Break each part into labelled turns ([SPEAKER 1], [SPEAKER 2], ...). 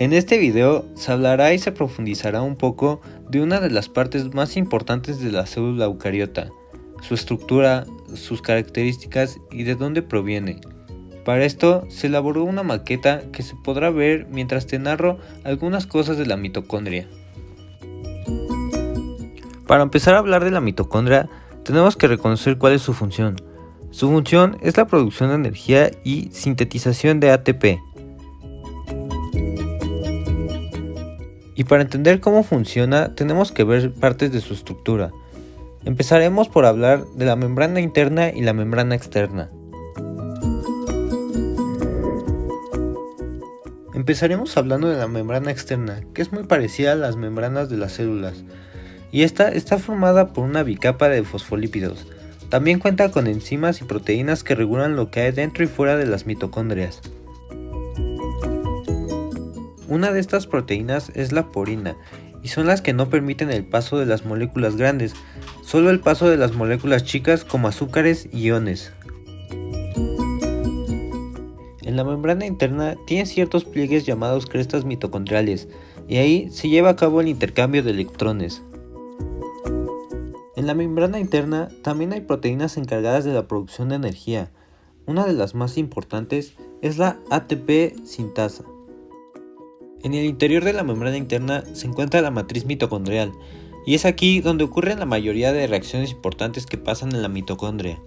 [SPEAKER 1] En este video se hablará y se profundizará un poco de una de las partes más importantes de la célula eucariota, su estructura, sus características y de dónde proviene. Para esto se elaboró una maqueta que se podrá ver mientras te narro algunas cosas de la mitocondria. Para empezar a hablar de la mitocondria, tenemos que reconocer cuál es su función. Su función es la producción de energía y sintetización de ATP. Y para entender cómo funciona, tenemos que ver partes de su estructura. Empezaremos por hablar de la membrana interna y la membrana externa. Empezaremos hablando de la membrana externa, que es muy parecida a las membranas de las células, y esta está formada por una bicapa de fosfolípidos. También cuenta con enzimas y proteínas que regulan lo que hay dentro y fuera de las mitocondrias. Una de estas proteínas es la porina, y son las que no permiten el paso de las moléculas grandes, solo el paso de las moléculas chicas como azúcares y iones. En la membrana interna tiene ciertos pliegues llamados crestas mitocondriales, y ahí se lleva a cabo el intercambio de electrones. En la membrana interna también hay proteínas encargadas de la producción de energía. Una de las más importantes es la ATP sintasa. En el interior de la membrana interna se encuentra la matriz mitocondrial, y es aquí donde ocurren la mayoría de reacciones importantes que pasan en la mitocondria.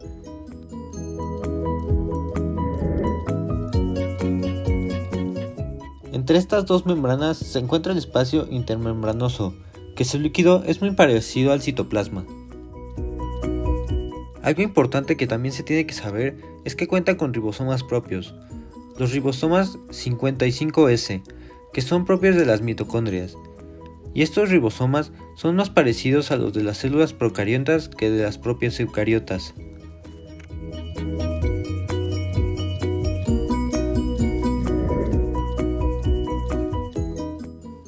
[SPEAKER 1] Entre estas dos membranas se encuentra el espacio intermembranoso, que su líquido es muy parecido al citoplasma. Algo importante que también se tiene que saber es que cuenta con ribosomas propios, los ribosomas 55S, que son propios de las mitocondrias, y estos ribosomas son más parecidos a los de las células procariotas que de las propias eucariotas.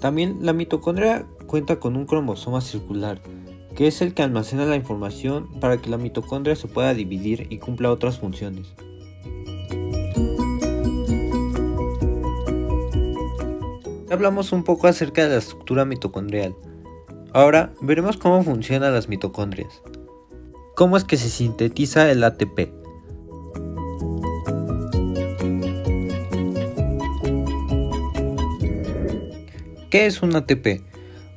[SPEAKER 1] También la mitocondria cuenta con un cromosoma circular, que es el que almacena la información para que la mitocondria se pueda dividir y cumpla otras funciones. Hablamos un poco acerca de la estructura mitocondrial. Ahora veremos cómo funcionan las mitocondrias. ¿Cómo es que se sintetiza el ATP? ¿Qué es un ATP?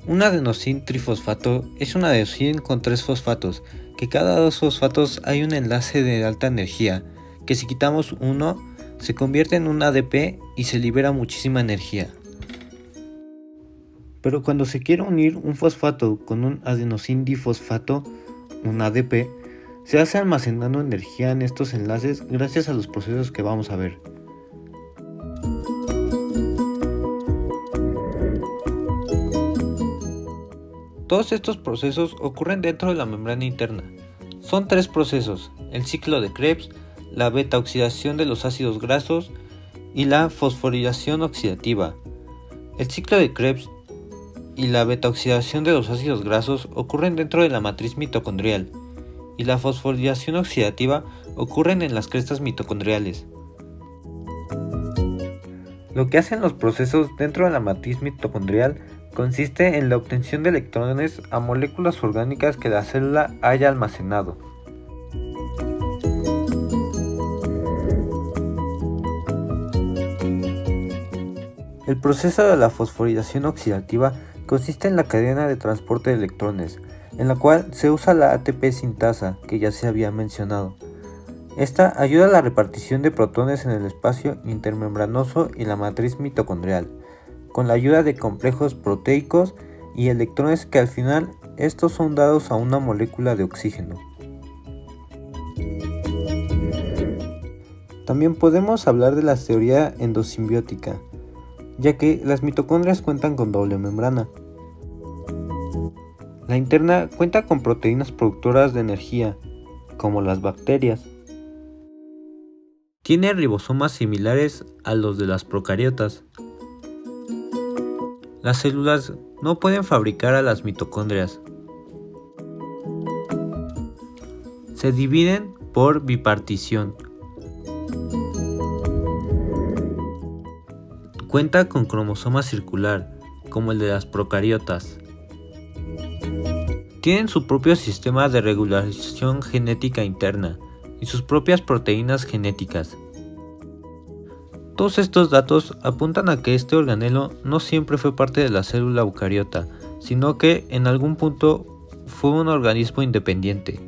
[SPEAKER 1] Un adenosín trifosfato es un adenosín con 3 fosfatos, que cada 2 fosfatos hay un enlace de alta energía, que si quitamos uno, se convierte en un ADP y se libera muchísima energía. Pero cuando se quiere unir un fosfato con un adenosín difosfato, un ADP, se hace almacenando energía en estos enlaces gracias a los procesos que vamos a ver. Todos estos procesos ocurren dentro de la membrana interna. Son 3 procesos: el ciclo de Krebs, la beta-oxidación de los ácidos grasos y la fosforilación oxidativa. El ciclo de Krebs y la beta-oxidación de los ácidos grasos ocurren dentro de la matriz mitocondrial, y la fosforilación oxidativa ocurren en las crestas mitocondriales. Lo que hacen los procesos dentro de la matriz mitocondrial consiste en la obtención de electrones a moléculas orgánicas que la célula haya almacenado. El proceso de la fosforilación oxidativa consiste en la cadena de transporte de electrones, en la cual se usa la ATP sintasa, que ya se había mencionado. Esta ayuda a la repartición de protones en el espacio intermembranoso y la matriz mitocondrial, con la ayuda de complejos proteicos y electrones que al final estos son dados a una molécula de oxígeno. También podemos hablar de la teoría endosimbiótica, ya que las mitocondrias cuentan con doble membrana. La interna cuenta con proteínas productoras de energía, como las bacterias. Tiene ribosomas similares a los de las procariotas. Las células no pueden fabricar a las mitocondrias. Se dividen por bipartición. cuenta con cromosoma circular, como el de las procariotas. Tienen su propio sistema de regulación genética interna y sus propias proteínas genéticas. Todos estos datos apuntan a que este organelo no siempre fue parte de la célula eucariota, sino que en algún punto fue un organismo independiente.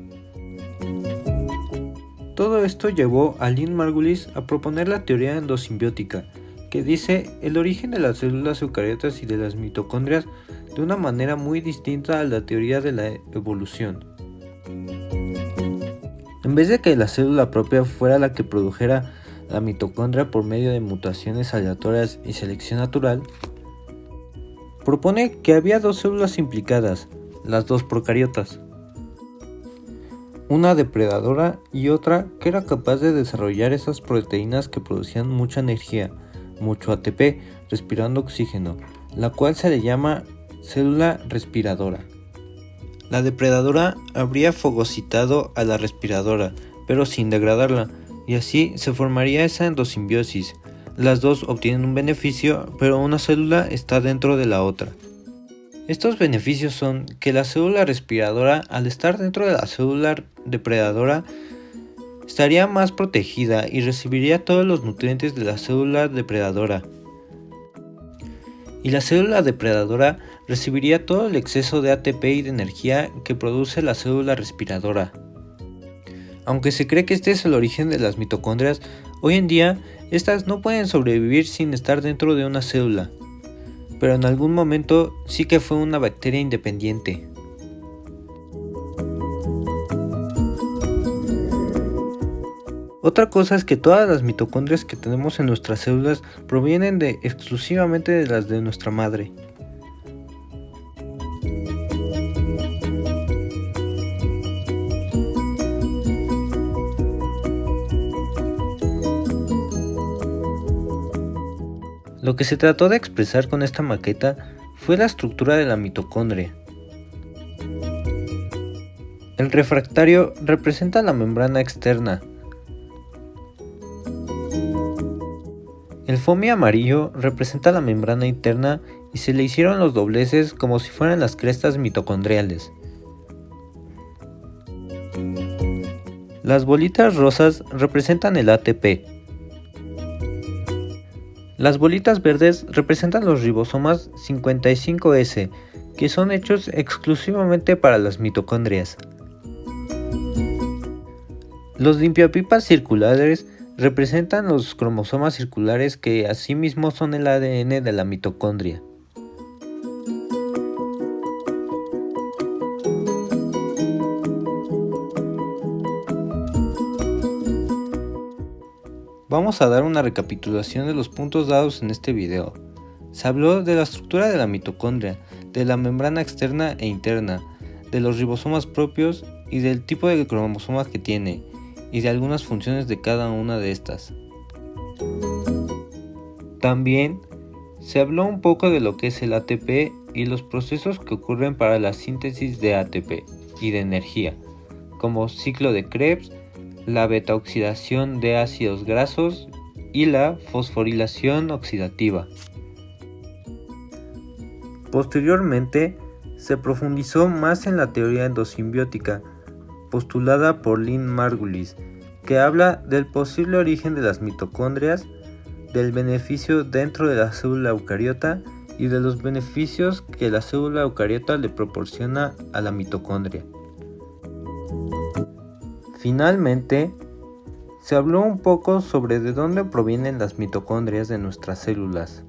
[SPEAKER 1] Todo esto llevó a Lynn Margulis a proponer la teoría endosimbiótica, que dice el origen de las células eucariotas y de las mitocondrias de una manera muy distinta a la teoría de la evolución. En vez de que la célula propia fuera la que produjera la mitocondria por medio de mutaciones aleatorias y selección natural, propone que había dos células implicadas, las dos procariotas. Una depredadora y otra que era capaz de desarrollar esas proteínas que producían mucha energía, mucho ATP, respirando oxígeno, la cual se le llama célula respiradora. La depredadora habría fagocitado a la respiradora, pero sin degradarla, y así se formaría esa endosimbiosis. Las dos obtienen un beneficio, pero una célula está dentro de la otra. Estos beneficios son que la célula respiradora, al estar dentro de la célula depredadora, estaría más protegida y recibiría todos los nutrientes de la célula depredadora. Y la célula depredadora recibiría todo el exceso de ATP y de energía que produce la célula respiradora. Aunque se cree que este es el origen de las mitocondrias, hoy en día estas no pueden sobrevivir sin estar dentro de una célula, pero en algún momento sí que fue una bacteria independiente. Otra cosa es que todas las mitocondrias que tenemos en nuestras células provienen exclusivamente de las de nuestra madre. Lo que se trató de expresar con esta maqueta fue la estructura de la mitocondria. El refractario representa la membrana externa. El foamy amarillo representa la membrana interna y se le hicieron los dobleces como si fueran las crestas mitocondriales. Las bolitas rosas representan el ATP. Las bolitas verdes representan los ribosomas 55S, que son hechos exclusivamente para las mitocondrias. Los limpiapipas circulares representan los cromosomas circulares que asimismo son el ADN de la mitocondria. Vamos a dar una recapitulación de los puntos dados en este video. Se habló de la estructura de la mitocondria, de la membrana externa e interna, de los ribosomas propios y del tipo de cromosomas que tiene, y de algunas funciones de cada una de estas. También se habló un poco de lo que es el ATP y los procesos que ocurren para la síntesis de ATP y de energía, como ciclo de Krebs, la beta-oxidación de ácidos grasos y la fosforilación oxidativa. Posteriormente, se profundizó más en la teoría endosimbiótica, postulada por Lynn Margulis, que habla del posible origen de las mitocondrias, del beneficio dentro de la célula eucariota y de los beneficios que la célula eucariota le proporciona a la mitocondria. Finalmente, se habló un poco sobre de dónde provienen las mitocondrias de nuestras células.